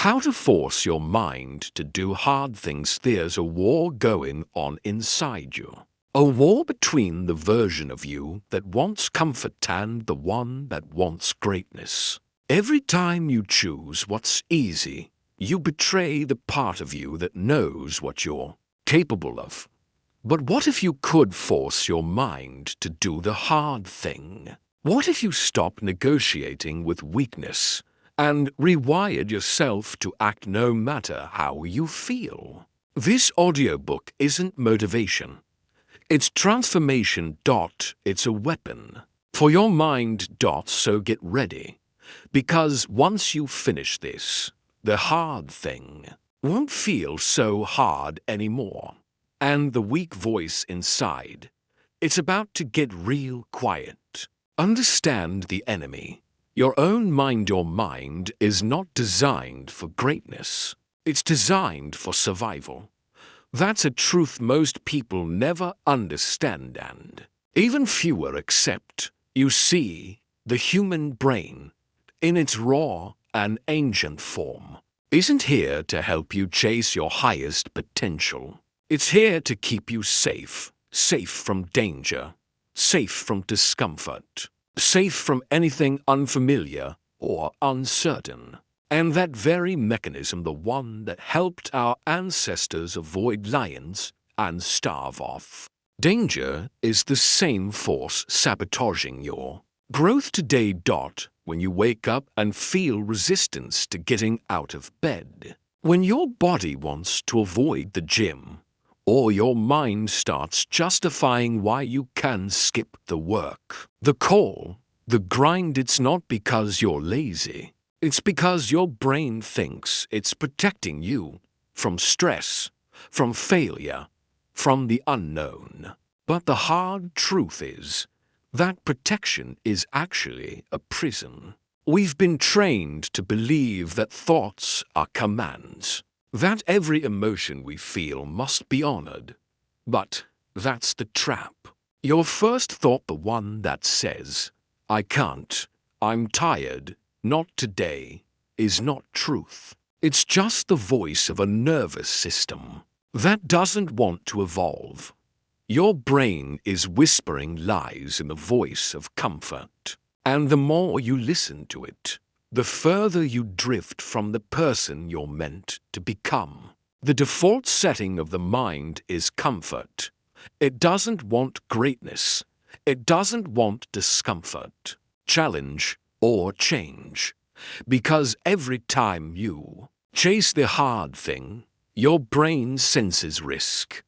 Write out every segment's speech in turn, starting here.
How to force your mind to do hard things. There's a war going on inside you. A war between the version of you that wants comfort and the one that wants greatness. Every time you choose what's easy, you betray the part of you that knows what you're capable of. But what if you could force your mind to do the hard thing? What if you stopped negotiating with weakness and rewired yourself to act no matter how you feel? This audiobook isn't motivation. It's transformation. It's a weapon for your mind. So get ready, because once you finish this, the hard thing won't feel so hard anymore. And the weak voice inside, it's about to get real quiet. Understand the enemy. Your own mind. Your mind is not designed for greatness. It's designed for survival. That's a truth most people never understand, and even fewer accept. You see, the human brain, in its raw and ancient form, isn't here to help you chase your highest potential. It's here to keep you safe. Safe from danger. Safe from discomfort. Safe from anything unfamiliar or uncertain. And that very mechanism, the one that helped our ancestors avoid lions and starve off. Danger is the same force sabotaging your growth today. When you wake up and feel resistance to getting out of bed. When your body wants to avoid the gym, or your mind starts justifying why you can skip the work, the call, the grind. It's not because you're lazy. It's because your brain thinks it's protecting you from stress, from failure, from the unknown. But the hard truth is that protection is actually a prison. We've been trained to believe that thoughts are commands, that every emotion we feel must be honored. But that's the trap. Your first thought, the one that says, "I can't, I'm tired, not today," is not truth. It's just the voice of a nervous system that doesn't want to evolve. Your brain is whispering lies in the voice of comfort. And the more you listen to it, the further you drift from the person you're meant to become. The default setting of the mind is comfort. It doesn't want greatness. It doesn't want discomfort, challenge, or change. Because every time you chase the hard thing, your brain senses risk.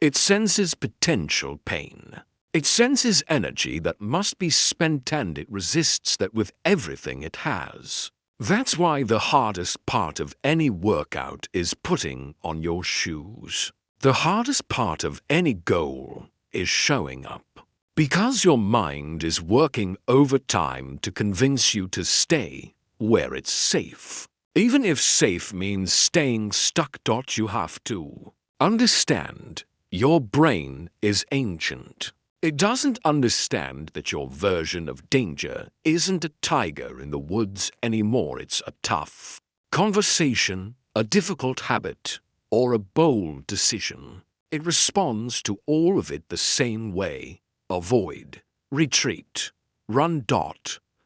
It senses potential pain. It senses energy that must be spent, and it resists that with everything it has. That's why the hardest part of any workout is putting on your shoes. The hardest part of any goal is showing up. Because your mind is working overtime to convince you to stay where it's safe. Even if safe means staying stuck. You have to understand, your brain is ancient. It doesn't understand that your version of danger isn't a tiger in the woods anymore. It's a tough conversation, a difficult habit, or a bold decision. It responds to all of it the same way. Avoid, retreat, run.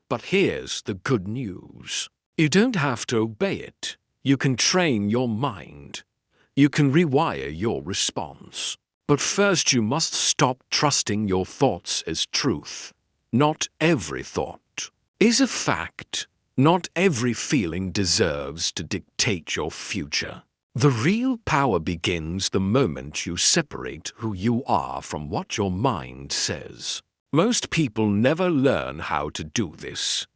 But here's the good news. You don't have to obey it. You can train your mind. You can rewire your response. But first you must stop trusting your thoughts as truth. Not every thought is a fact. Not every feeling deserves to dictate your future. The real power begins the moment you separate who you are from what your mind says. Most people never learn how to do this.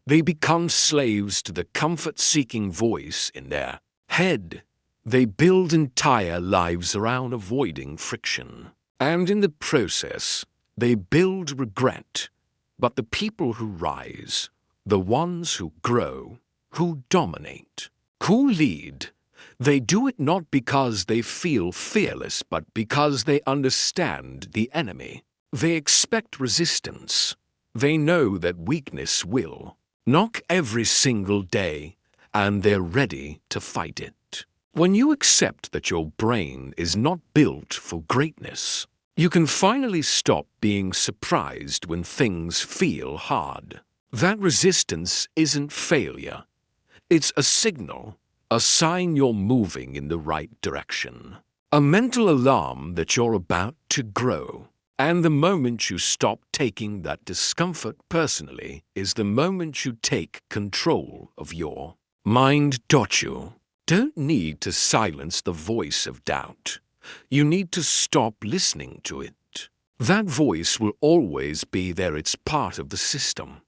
They become slaves to the comfort-seeking voice in their head. They build entire lives around avoiding friction. And in the process, they build regret. But the people who rise, the ones who grow, who dominate, who lead, they do it not because they feel fearless, but because they understand the enemy. They expect resistance. They know that weakness will knock every single day, and they're ready to fight it. When you accept that your brain is not built for greatness, you can finally stop being surprised when things feel hard. That resistance isn't failure. It's a signal, a sign you're moving in the right direction. A mental alarm that you're about to grow. And the moment you stop taking that discomfort personally is the moment you take control of your mind. You don't need to silence the voice of doubt. You need to stop listening to it. That voice will always be there. It's part of the system.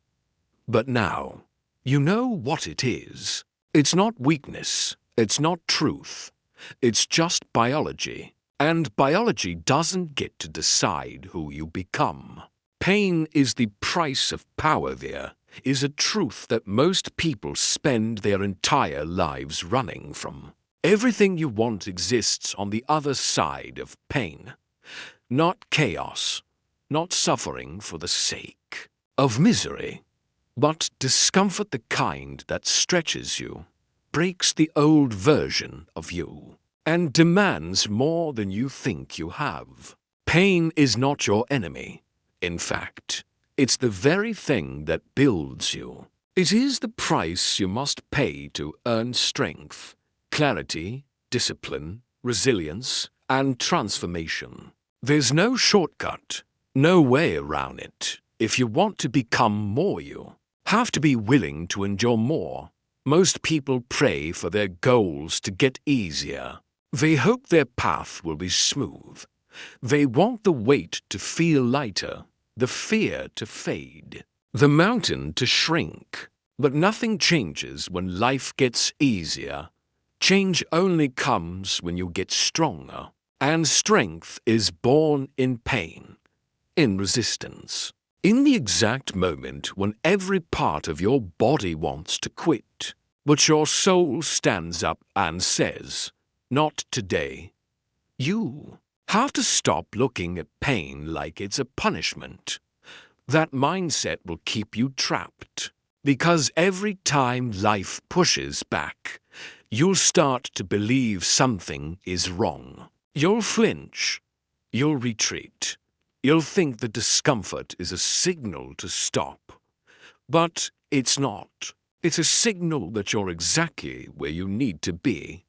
But now, you know what it is. It's not weakness. It's not truth. It's just biology. And biology doesn't get to decide who you become. Pain is the price of power. There is a truth that most people spend their entire lives running from. Everything you want exists on the other side of pain. Not chaos, not suffering for the sake of misery, but discomfort, the kind that stretches you, breaks the old version of you, and demands more than you think you have. Pain is not your enemy. In fact, it's the very thing that builds you. It is the price you must pay to earn strength, clarity, discipline, resilience, and transformation. There's no shortcut, no way around it. If you want to become more, you have to be willing to endure more. Most people pray for their goals to get easier. They hope their path will be smooth. They want the weight to feel lighter, the fear to fade, the mountain to shrink. But nothing changes when life gets easier. Change only comes when you get stronger. And strength is born in pain, in resistance. In the exact moment when every part of your body wants to quit, but your soul stands up and says, "Not today." You have to stop looking at pain like it's a punishment. That mindset will keep you trapped, because every time life pushes back, you'll start to believe something is wrong. You'll flinch. You'll retreat. You'll think the discomfort is a signal to stop. But it's not. It's a signal that you're exactly where you need to be.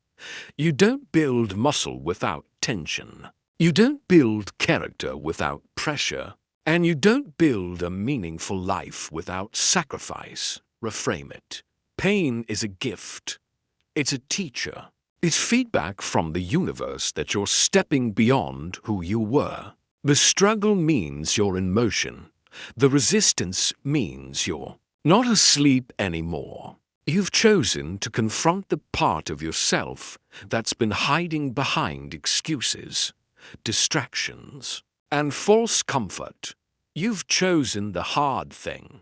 You don't build muscle without tension. You don't build character without pressure. And you don't build a meaningful life without sacrifice. Reframe it. Pain is a gift. It's a teacher. It's feedback from the universe that you're stepping beyond who you were. The struggle means you're in motion. The resistance means you're not asleep anymore. You've chosen to confront the part of yourself that's been hiding behind excuses, distractions, and false comfort. You've chosen the hard thing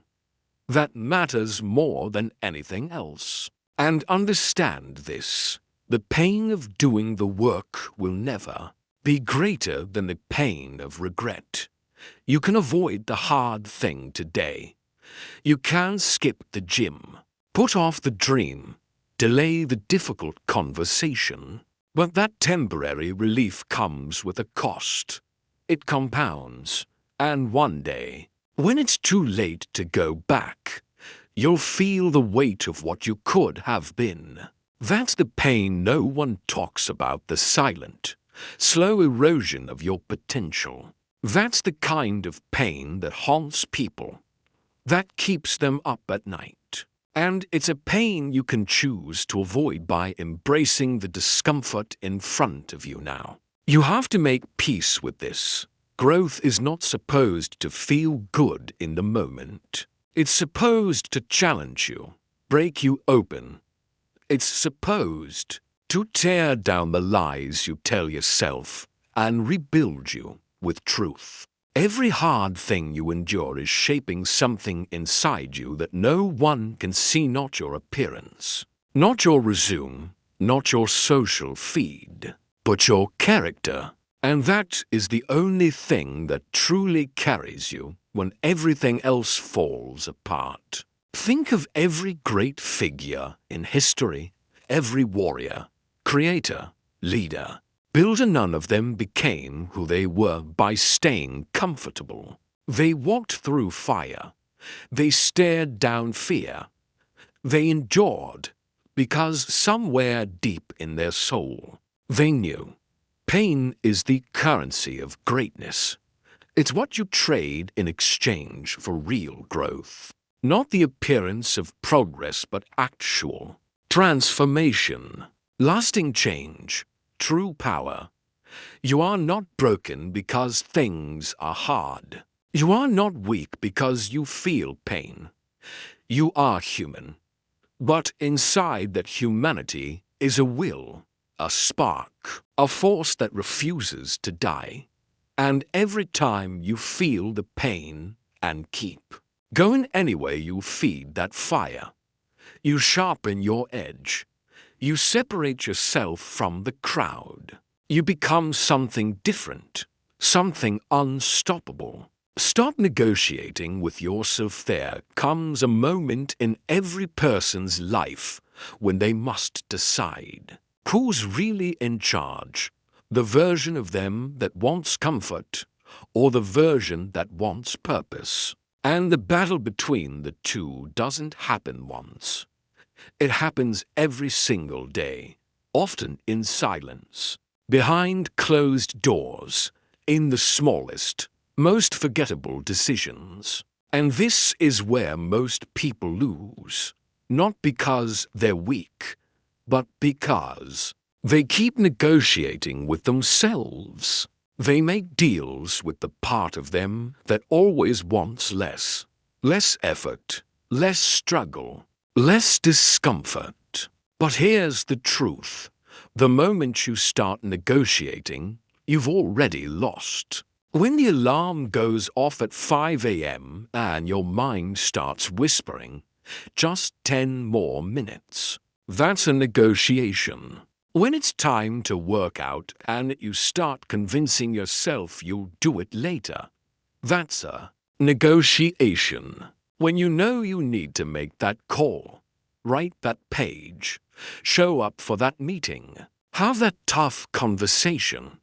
that matters more than anything else. And understand this. The pain of doing the work will never be greater than the pain of regret. You can avoid the hard thing today. You can skip the gym, put off the dream, delay the difficult conversation. But that temporary relief comes with a cost. It compounds, and one day, when it's too late to go back, you'll feel the weight of what you could have been. That's the pain no one talks about, the silent, slow erosion of your potential. That's the kind of pain that haunts people, that keeps them up at night. And it's a pain you can choose to avoid by embracing the discomfort in front of you now. You have to make peace with this. Growth is not supposed to feel good in the moment. It's supposed to challenge you, break you open. It's supposed to tear down the lies you tell yourself and rebuild you with truth. Every hard thing you endure is shaping something inside you that no one can see, not your appearance, not your resume, not your social feed, but your character. And that is the only thing that truly carries you when everything else falls apart. Think of every great figure in history, every warrior, creator, leader. Builder, none of them became who they were by staying comfortable. They walked through fire. They stared down fear. They endured because somewhere deep in their soul, they knew pain is the currency of greatness. It's what you trade in exchange for real growth. Not the appearance of progress, but actual transformation, lasting change, true power. You are not broken because things are hard. You are not weak because you feel pain. You are human. But inside that humanity is a will, a spark, a force that refuses to die. And every time you feel the pain and keep going anyway, you feed that fire. You sharpen your edge. You separate yourself from the crowd. You become something different, something unstoppable. Stop negotiating with yourself. There comes a moment in every person's life when they must decide who's really in charge, the version of them that wants comfort or the version that wants purpose. And the battle between the two doesn't happen once. It happens every single day, often in silence, behind closed doors, in the smallest, most forgettable decisions. And this is where most people lose, not because they're weak, but because they keep negotiating with themselves. They make deals with the part of them that always wants less effort, less struggle, less discomfort. But here's the truth. The moment you start negotiating, you've already lost. When the alarm goes off at 5 a.m. and your mind starts whispering, just 10 more minutes, that's a negotiation. When it's time to work out and you start convincing yourself you'll do it later, that's a negotiation. When you know you need to make that call, write that page, show up for that meeting, have that tough conversation,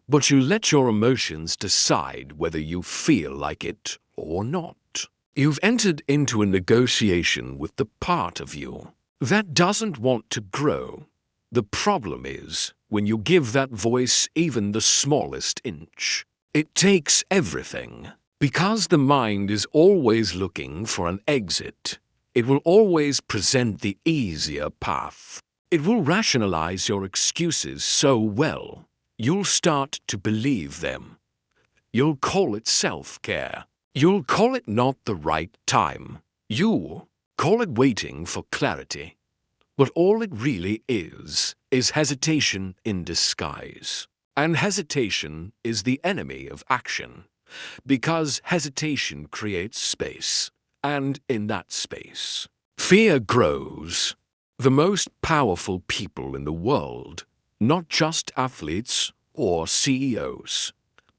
but you let your emotions decide whether you feel like it or not. You've entered into a negotiation with the part of you that doesn't want to grow. The problem is when you give that voice even the smallest inch. It takes everything. Because the mind is always looking for an exit, it will always present the easier path. It will rationalize your excuses so well, you'll start to believe them. You'll call it self-care. You'll call it not the right time. You'll call it waiting for clarity. But all it really is hesitation in disguise. And hesitation is the enemy of action. Because hesitation creates space. And in that space, fear grows. The most powerful people in the world, not just athletes or CEOs,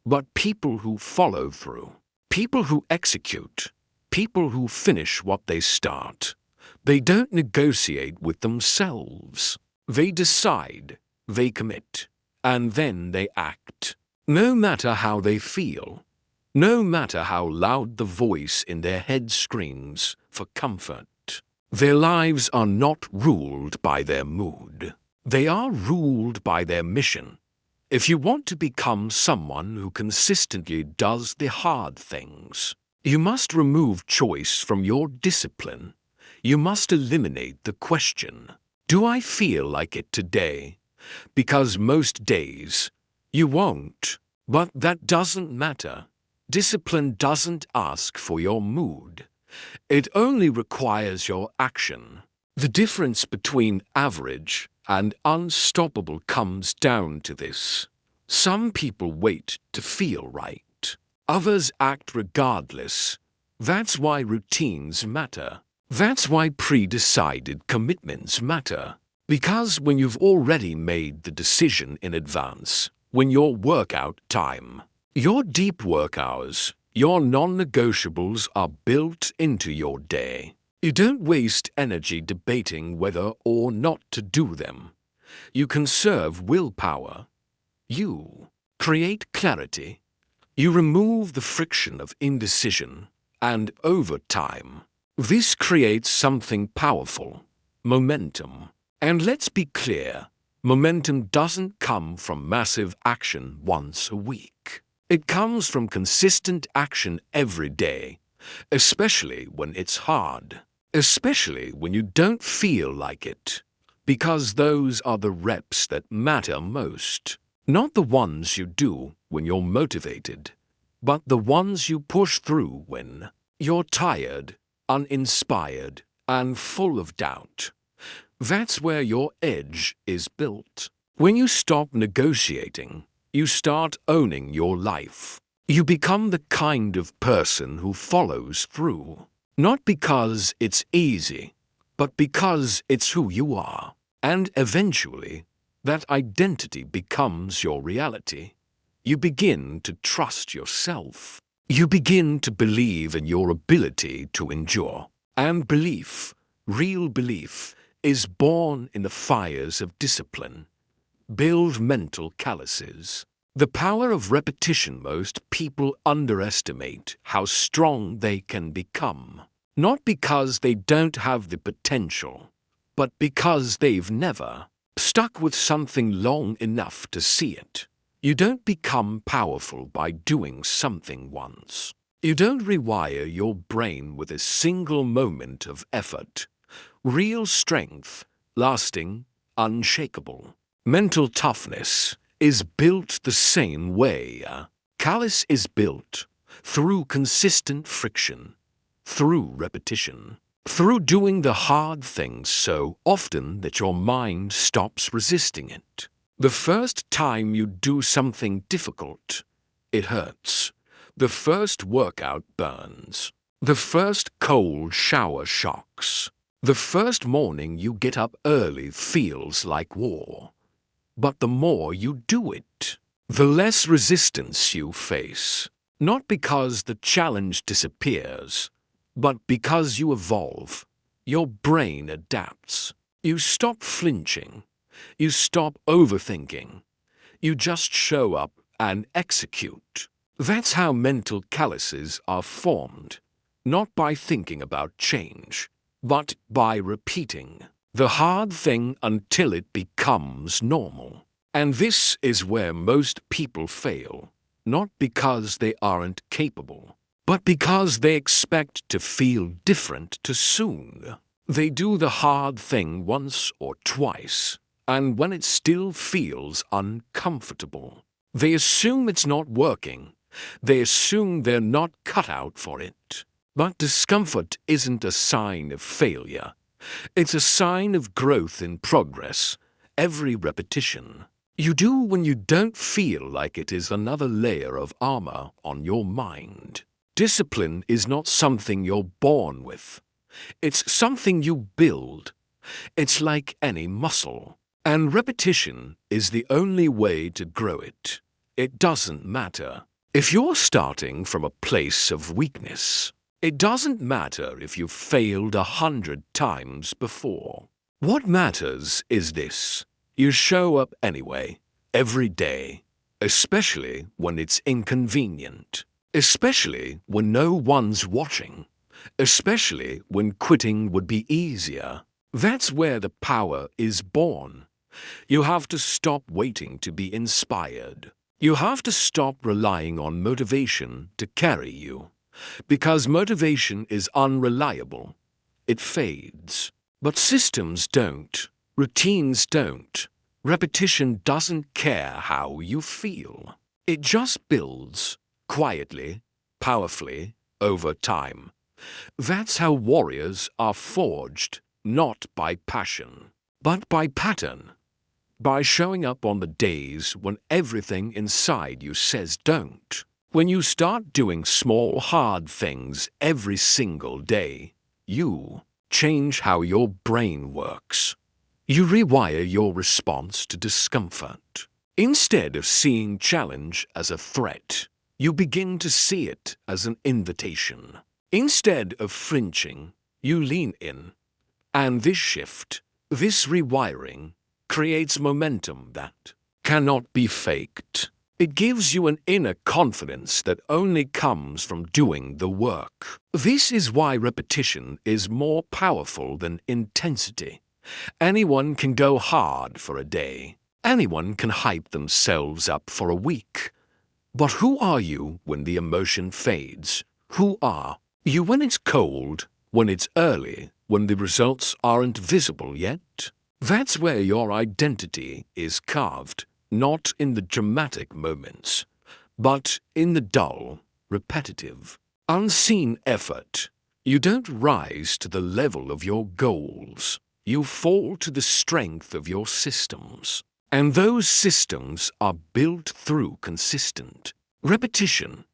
but people who follow through, people who execute, people who finish what they start. They don't negotiate with themselves. They decide, they commit, and then they act. No matter how they feel, no matter how loud the voice in their head screams for comfort. Their lives are not ruled by their mood. They are ruled by their mission. If you want to become someone who consistently does the hard things, you must remove choice from your discipline. You must eliminate the question, do I feel like it today? Because most days, you won't. But that doesn't matter. Discipline doesn't ask for your mood. It only requires your action. The difference between average and unstoppable comes down to this. Some people wait to feel right. Others act regardless. That's why routines matter. That's why pre-decided commitments matter. Because when you've already made the decision in advance, when your workout time, your deep work hours, your non-negotiables are built into your day. You don't waste energy debating whether or not to do them. You conserve willpower. You create clarity. You remove the friction of indecision, and over time, this creates something powerful: momentum. And let's be clear, momentum doesn't come from massive action once a week. It comes from consistent action every day, especially when it's hard, especially when you don't feel like it, because those are the reps that matter most. Not the ones you do when you're motivated, but the ones you push through when you're tired, uninspired, and full of doubt. That's where your edge is built. When you stop negotiating, you start owning your life. You become the kind of person who follows through, not because it's easy, but because it's who you are. And eventually, that identity becomes your reality. You begin to trust yourself. You begin to believe in your ability to endure. And belief, real belief, is born in the fires of discipline. Build mental calluses. The power of repetition. Most people underestimate how strong they can become. Not because they don't have the potential, but because they've never stuck with something long enough to see it. You don't become powerful by doing something once. You don't rewire your brain with a single moment of effort. Real strength, lasting, unshakable. Mental toughness is built the same way. Callus is built through consistent friction, through repetition, through doing the hard things so often that your mind stops resisting it. The first time you do something difficult, it hurts. The first workout burns. The first cold shower shocks. The first morning you get up early feels like war. But the more you do it, the less resistance you face. Not because the challenge disappears, but because you evolve. Your brain adapts. You stop flinching. You stop overthinking. You just show up and execute. That's how mental calluses are formed. Not by thinking about change, but by repeating the hard thing until it becomes normal. And this is where most people fail, not because they aren't capable, but because they expect to feel different too soon. They do the hard thing once or twice, and when it still feels uncomfortable, they assume it's not working. They assume they're not cut out for it. But discomfort isn't a sign of failure. It's a sign of growth in progress. Every repetition you do when you don't feel like it is another layer of armor on your mind. Discipline is not something you're born with. It's something you build. It's like any muscle. And repetition is the only way to grow it. It doesn't matter if you're starting from a place of weakness. It doesn't matter if you've failed 100 times before. What matters is this: you show up anyway, every day, especially when it's inconvenient, especially when no one's watching, especially when quitting would be easier. That's where the power is born. You have to stop waiting to be inspired. You have to stop relying on motivation to carry you. Because motivation is unreliable. It fades. But systems don't. Routines don't. Repetition doesn't care how you feel. It just builds, quietly, powerfully, over time. That's how warriors are forged, not by passion, but by pattern. By showing up on the days when everything inside you says don't. When you start doing small, hard things every single day, you change how your brain works. You rewire your response to discomfort. Instead of seeing challenge as a threat, you begin to see it as an invitation. Instead of flinching, you lean in. And this shift, this rewiring, creates momentum that cannot be faked. It gives you an inner confidence that only comes from doing the work. This is why repetition is more powerful than intensity. Anyone can go hard for a day. Anyone can hype themselves up for a week. But who are you when the emotion fades? Who are you when it's cold, when it's early, when the results aren't visible yet? That's where your identity is carved, not in the dramatic moments, but in the dull, repetitive, unseen effort. You don't rise to the level of your goals. You fall to the strength of your systems. And those systems are built through consistent repetition.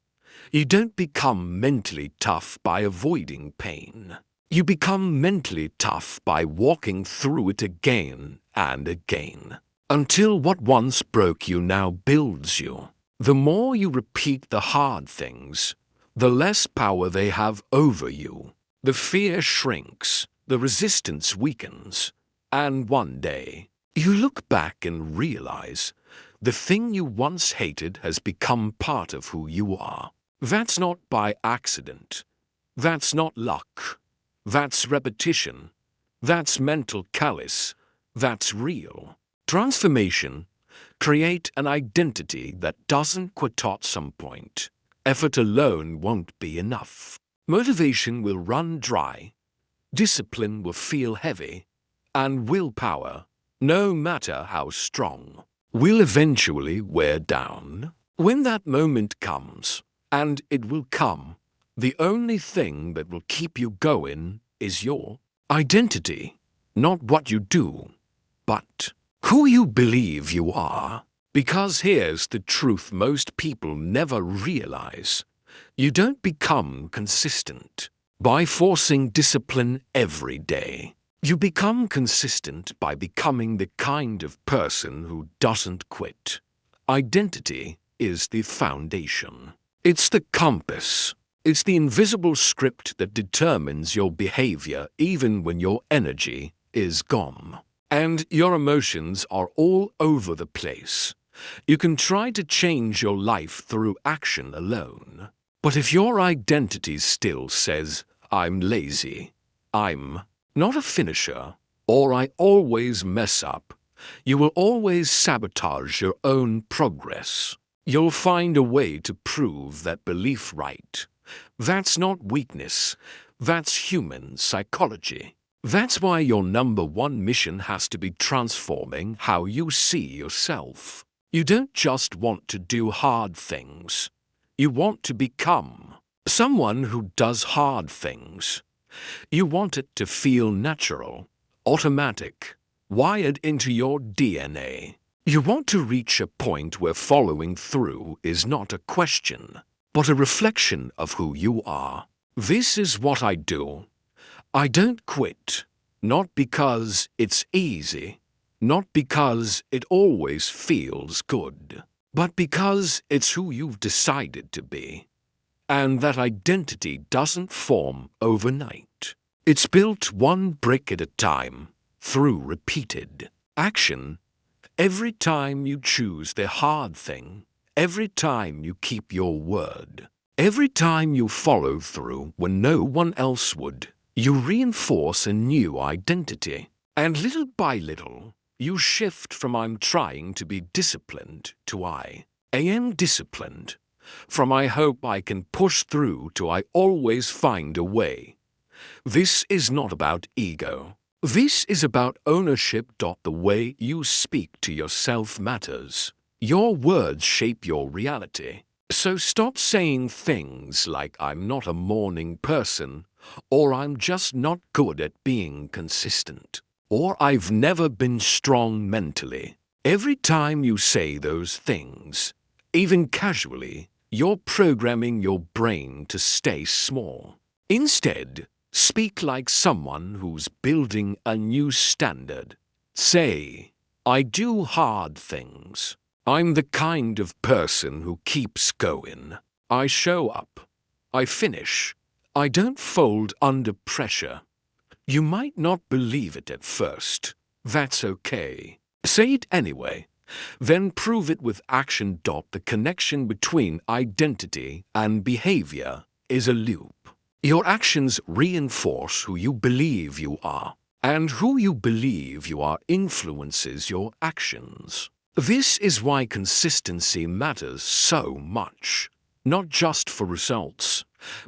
You don't become mentally tough by avoiding pain. You become mentally tough by walking through it again and again, until what once broke you now builds you. The more you repeat the hard things, the less power they have over you. The fear shrinks, the resistance weakens, and one day, you look back and realize the thing you once hated has become part of who you are. That's not by accident. That's not luck. That's repetition. That's mental callous. That's real. Transformation. Create an identity that doesn't quit at some point. Effort alone won't be enough. Motivation will run dry. Discipline will feel heavy. And willpower, no matter how strong, will eventually wear down. When that moment comes, and it will come, the only thing that will keep you going is your identity. Not what you do, but who you believe you are. Because here's the truth most people never realize. You don't become consistent by forcing discipline every day. You become consistent by becoming the kind of person who doesn't quit. Identity is the foundation. It's the compass. It's the invisible script that determines your behavior even when your energy is gone. And your emotions are all over the place. You can try to change your life through action alone. But if your identity still says, I'm lazy, I'm not a finisher, or I always mess up, you will always sabotage your own progress. You'll find a way to prove that belief right. That's not weakness. That's human psychology. That's why your number one mission has to be transforming how you see yourself. You don't just want to do hard things. You want to become someone who does hard things. You want it to feel natural, automatic, wired into your DNA. You want to reach a point where following through is not a question, but a reflection of who you are. This is what I do. I don't quit, not because it's easy, not because it always feels good, but because it's who you've decided to be. And that identity doesn't form overnight. It's built one brick at a time, through repeated action. Every time you choose the hard thing, every time you keep your word, every time you follow through when no one else would, you reinforce a new identity. And little by little, you shift from I'm trying to be disciplined to I am disciplined. From I hope I can push through to I always find a way. This is not about ego. This is about ownership. The way you speak to yourself matters. Your words shape your reality. So stop saying things like I'm not a morning person, or I'm just not good at being consistent, or I've never been strong mentally. Every time you say those things, even casually, you're programming your brain to stay small. Instead, speak like someone who's building a new standard. Say, I do hard things. I'm the kind of person who keeps going. I show up. I finish. I don't fold under pressure. You might not believe it at first. That's okay. Say it anyway. Then prove it with action. The connection between identity and behavior is a loop. Your actions reinforce who you believe you are, and who you believe you are influences your actions. This is why consistency matters so much, not just for results,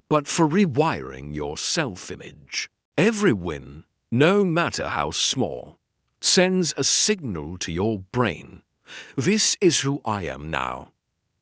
but for rewiring your self-image. Every win, no matter how small, sends a signal to your brain. This is who I am now.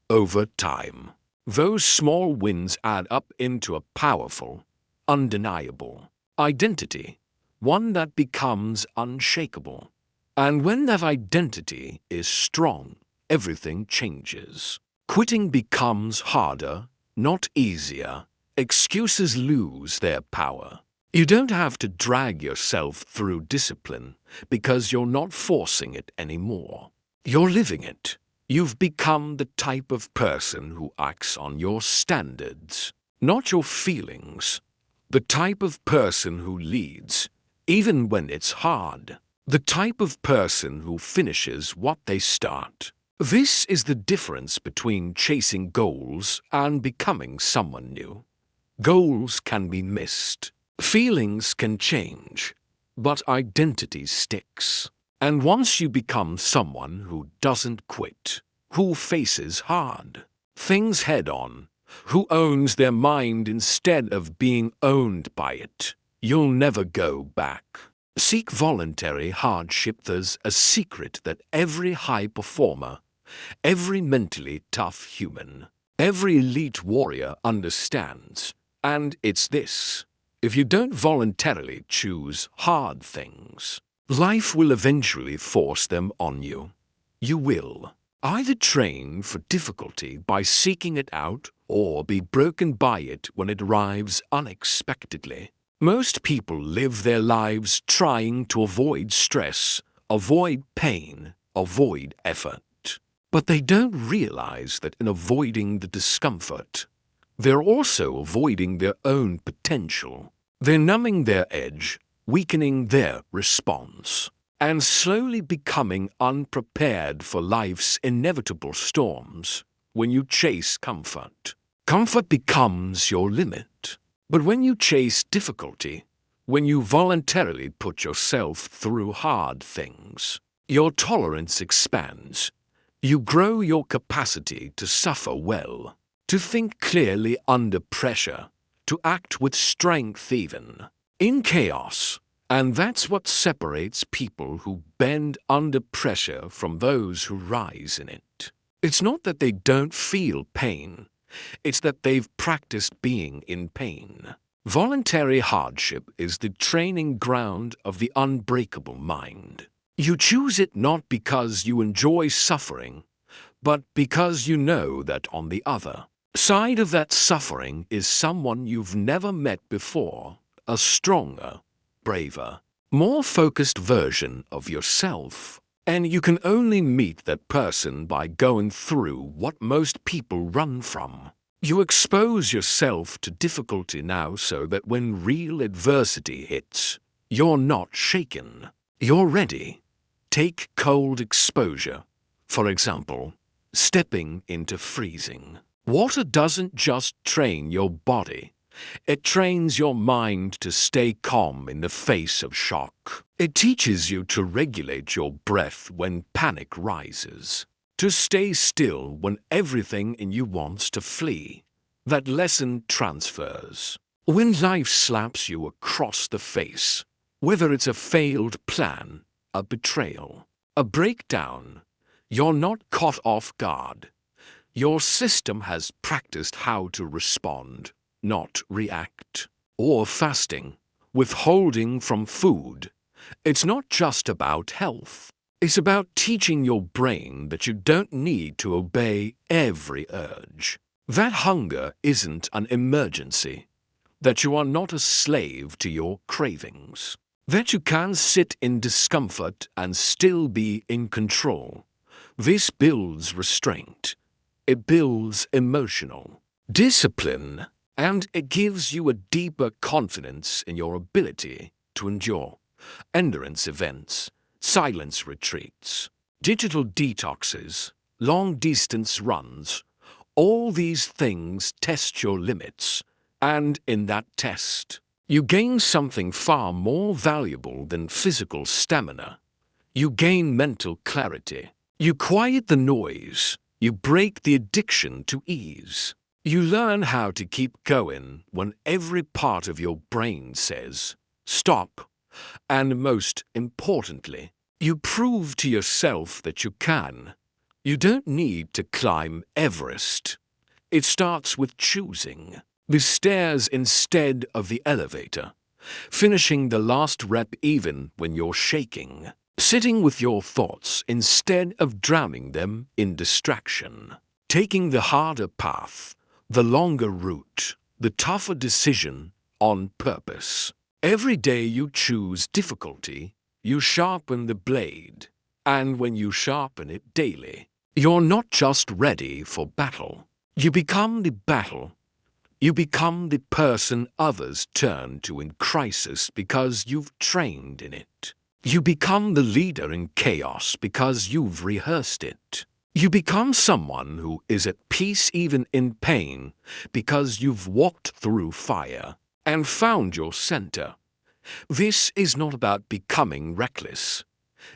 Over time, those small wins add up into a powerful, undeniable identity, one that becomes unshakable. And when that identity is strong, everything changes. Quitting becomes harder, not easier. Excuses lose their power. You don't have to drag yourself through discipline because you're not forcing it anymore. You're living it. You've become the type of person who acts on your standards, not your feelings. The type of person who leads, even when it's hard. The type of person who finishes what they start. This is the difference between chasing goals and becoming someone new. Goals can be missed. Feelings can change, but identity sticks. And once you become someone who doesn't quit, who faces hard things head-on, who owns their mind instead of being owned by it, you'll never go back. Seek voluntary hardship. There's a secret that every high performer, every mentally tough human, every elite warrior understands, and it's this. If you don't voluntarily choose hard things, life will eventually force them on you. You will either train for difficulty by seeking it out or be broken by it when it arrives unexpectedly. Most people live their lives trying to avoid stress, avoid pain, avoid effort. But they don't realize that in avoiding the discomfort, they're also avoiding their own potential. They're numbing their edge, weakening their response, and slowly becoming unprepared for life's inevitable storms. When you chase comfort, comfort becomes your limit. But when you chase difficulty, when you voluntarily put yourself through hard things, your tolerance expands. You grow your capacity to suffer well, to think clearly under pressure, to act with strength even in chaos. And that's what separates people who bend under pressure from those who rise in it. It's not that they don't feel pain. It's that they've practiced being in pain. Voluntary hardship is the training ground of the unbreakable mind. You choose it not because you enjoy suffering, but because you know that on the other side of that suffering is someone you've never met before, a stronger, braver, more focused version of yourself. And you can only meet that person by going through what most people run from. You expose yourself to difficulty now so that when real adversity hits, you're not shaken. You're ready. Take cold exposure, for example, stepping into freezing. Water doesn't just train your body. It trains your mind to stay calm in the face of shock. It teaches you to regulate your breath when panic rises, to stay still when everything in you wants to flee. That lesson transfers. When life slaps you across the face, whether it's a failed plan, a betrayal, a breakdown, you're not caught off guard. Your system has practiced how to respond, not react. Or fasting, withholding from food. It's not just about health. It's about teaching your brain that you don't need to obey every urge. That hunger isn't an emergency. That you are not a slave to your cravings. That you can sit in discomfort and still be in control. This builds restraint. It builds emotional discipline. And it gives you a deeper confidence in your ability to endure. Endurance events, silence retreats, digital detoxes, long-distance runs. All these things test your limits, and in that test, you gain something far more valuable than physical stamina. You gain mental clarity. You quiet the noise. You break the addiction to ease. You learn how to keep going when every part of your brain says, stop. And most importantly, you prove to yourself that you can. You don't need to climb Everest. It starts with choosing the stairs instead of the elevator, finishing the last rep even when you're shaking, sitting with your thoughts instead of drowning them in distraction, taking the harder path, the longer route, the tougher decision on purpose. Every day you choose difficulty, you sharpen the blade, and when you sharpen it daily, you're not just ready for battle. You become the battle. You become the person others turn to in crisis because you've trained in it. You become the leader in chaos because you've rehearsed it. You become someone who is at peace even in pain because you've walked through fire and found your center. This is not about becoming reckless.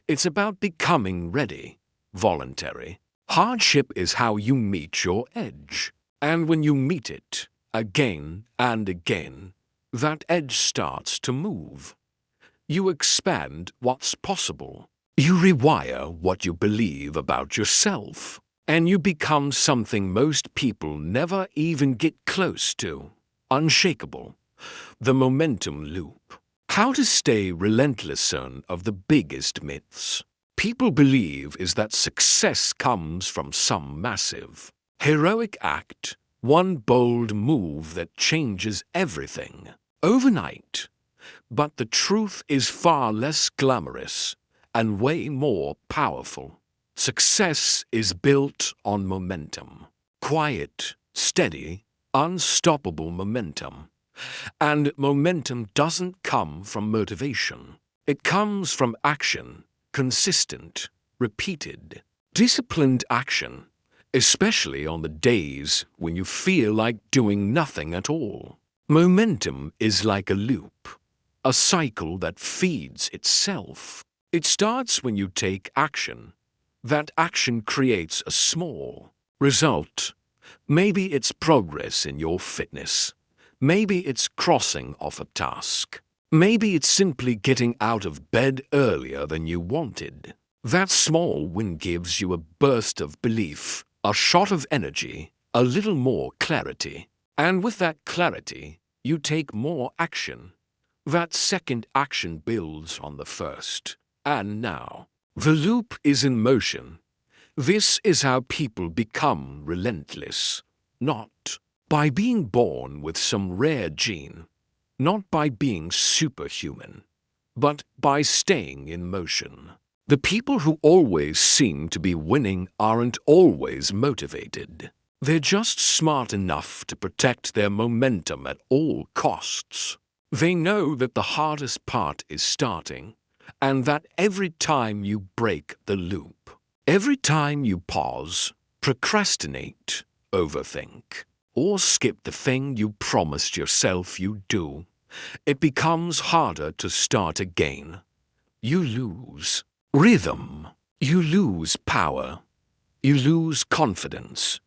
It's about becoming ready, voluntary. Hardship is how you meet your edge. And when you meet it, again and again, that edge starts to move. You expand what's possible. You rewire what you believe about yourself. And you become something most people never even get close to. Unshakable. The momentum loop. How to stay relentless of the biggest myths people believe is that success comes from some massive, heroic act, one bold move that changes everything overnight. But the truth is far less glamorous and way more powerful. Success is built on momentum. Quiet, steady, unstoppable momentum. And momentum doesn't come from motivation. It comes from action, consistent, repeated, disciplined action, especially on the days when you feel like doing nothing at all. Momentum is like a loop, a cycle that feeds itself. It starts when you take action. That action creates a small result. Maybe it's progress in your fitness. Maybe it's crossing off a task. Maybe it's simply getting out of bed earlier than you wanted. That small win gives you a burst of belief, a shot of energy, a little more clarity. And with that clarity, you take more action. That second action builds on the first. And now, the loop is in motion. This is how people become relentless. Not by being born with some rare gene, not by being superhuman, but by staying in motion. The people who always seem to be winning aren't always motivated. They're just smart enough to protect their momentum at all costs. They know that the hardest part is starting, and that every time you break the loop, every time you pause, procrastinate, overthink, or skip the thing you promised yourself you'd do, it becomes harder to start again. You lose rhythm. You lose power. You lose confidence.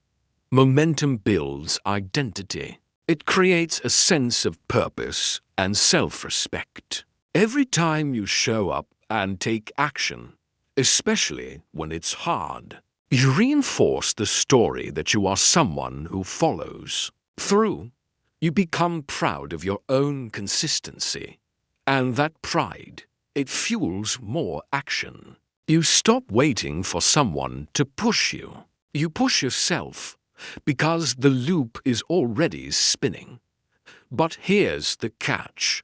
Momentum builds identity. It creates a sense of purpose and self-respect. Every time you show up and take action, especially when it's hard, you reinforce the story that you are someone who follows through. You become proud of your own consistency. And that pride, it fuels more action. You stop waiting for someone to push you. You push yourself because the loop is already spinning. But here's the catch.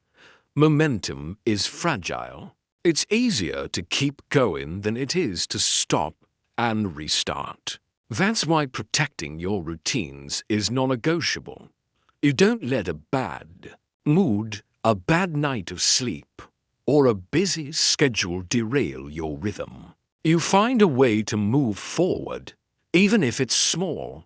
Momentum is fragile. It's easier to keep going than it is to stop and restart. That's why protecting your routines is non-negotiable. You don't let a bad mood, a bad night of sleep, or a busy schedule derail your rhythm. You find a way to move forward, even if it's small,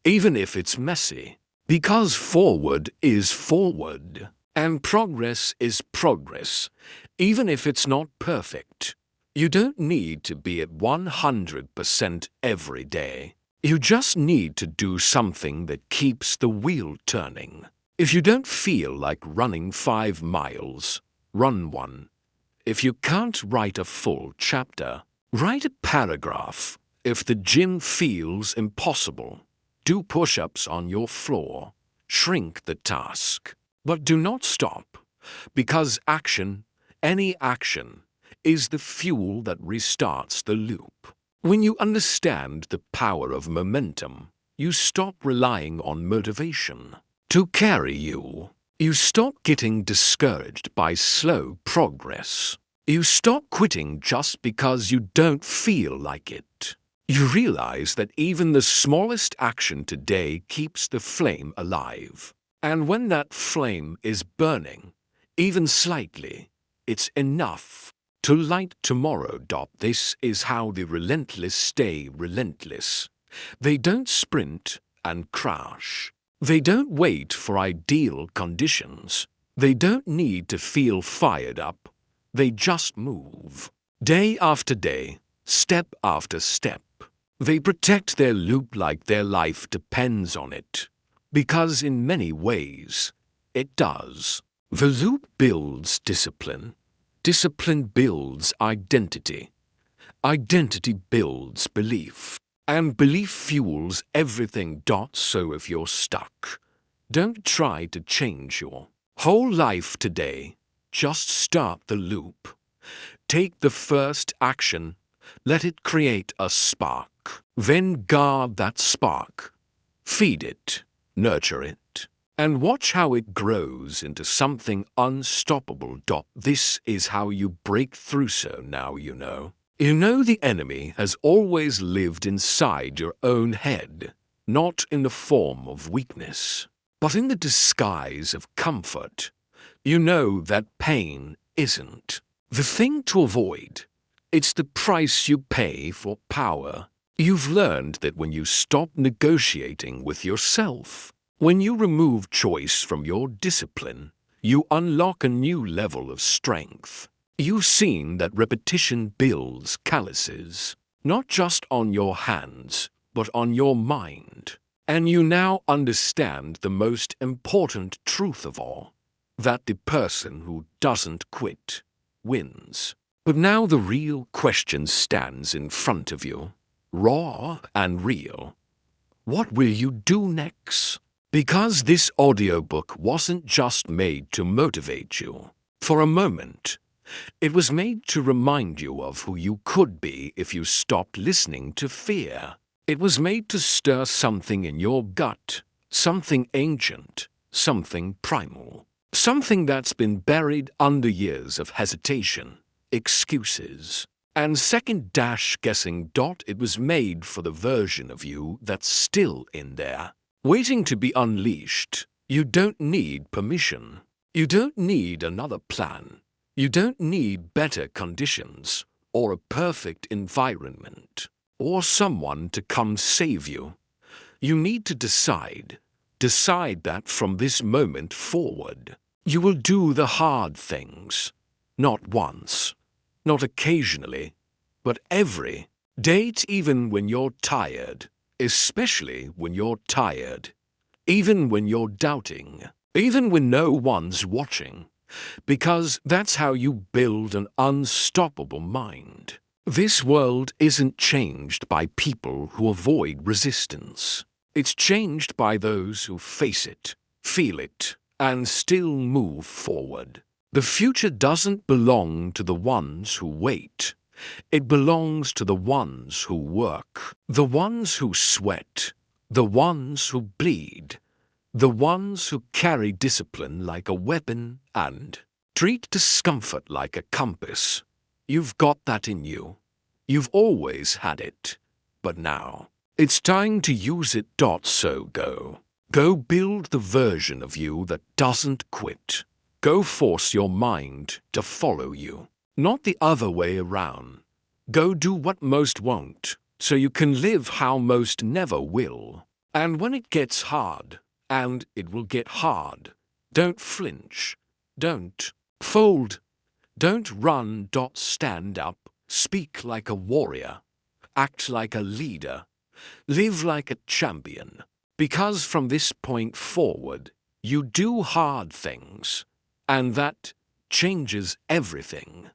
even if it's messy, because forward is forward, and progress is progress, even if it's not perfect. You don't need to be at 100% every day. You just need to do something that keeps the wheel turning. If you don't feel like running 5 miles, run one. If you can't write a full chapter, write a paragraph. If the gym feels impossible, do push-ups on your floor. Shrink the task. But do not stop, because action, any action, is the fuel that restarts the loop. When you understand the power of momentum, you stop relying on motivation to carry you. You stop getting discouraged by slow progress. You stop quitting just because you don't feel like it. You realize that even the smallest action today keeps the flame alive. And when that flame is burning, even slightly, it's enough to light tomorrow. This is how the relentless stay relentless. They don't sprint and crash. They don't wait for ideal conditions. They don't need to feel fired up. They just move. Day after day, step after step. They protect their loop like their life depends on it. Because in many ways, it does. The loop builds discipline. Discipline builds identity. Identity builds belief. And belief fuels everything. So if you're stuck, don't try to change your whole life today. Just start the loop. Take the first action. Let it create a spark. Then guard that spark. Feed it. Nurture it. And watch how it grows into something unstoppable. This is how you break through. So now you know. You know the enemy has always lived inside your own head, not in the form of weakness, but in the disguise of comfort. You know that pain isn't the thing to avoid. It's the price you pay for power. You've learned that when you stop negotiating with yourself, when you remove choice from your discipline, you unlock a new level of strength. You've seen that repetition builds calluses, not just on your hands, but on your mind. And you now understand the most important truth of all, that the person who doesn't quit wins. But now the real question stands in front of you, raw and real. What will you do next? Because this audiobook wasn't just made to motivate you for a moment. It was made to remind you of who you could be if you stopped listening to fear. It was made to stir something in your gut, something ancient, something primal, something that's been buried under years of hesitation, excuses, and second-guessing. It was made for the version of you that's still in there, waiting to be unleashed. You don't need permission. You don't need another plan. You don't need better conditions, or a perfect environment, or someone to come save you. You need to decide that from this moment forward, you will do the hard things, not once, not occasionally, but every day, even when you're tired, especially when you're tired, even when you're doubting, even when no one's watching. Because that's how you build an unstoppable mind. This world isn't changed by people who avoid resistance. It's changed by those who face it, feel it, and still move forward. The future doesn't belong to the ones who wait. It belongs to the ones who work, the ones who sweat, the ones who bleed, the ones who carry discipline like a weapon and treat discomfort like a compass. You've got that in you. You've always had it. But now, it's time to use it. So go. Go build the version of you that doesn't quit. Go force your mind to follow you, not the other way around. Go do what most won't, so you can live how most never will. And when it gets hard, and it will get hard, don't flinch, don't fold, don't run, stand up, speak like a warrior, act like a leader, live like a champion. Because from this point forward, you do hard things, and that changes everything.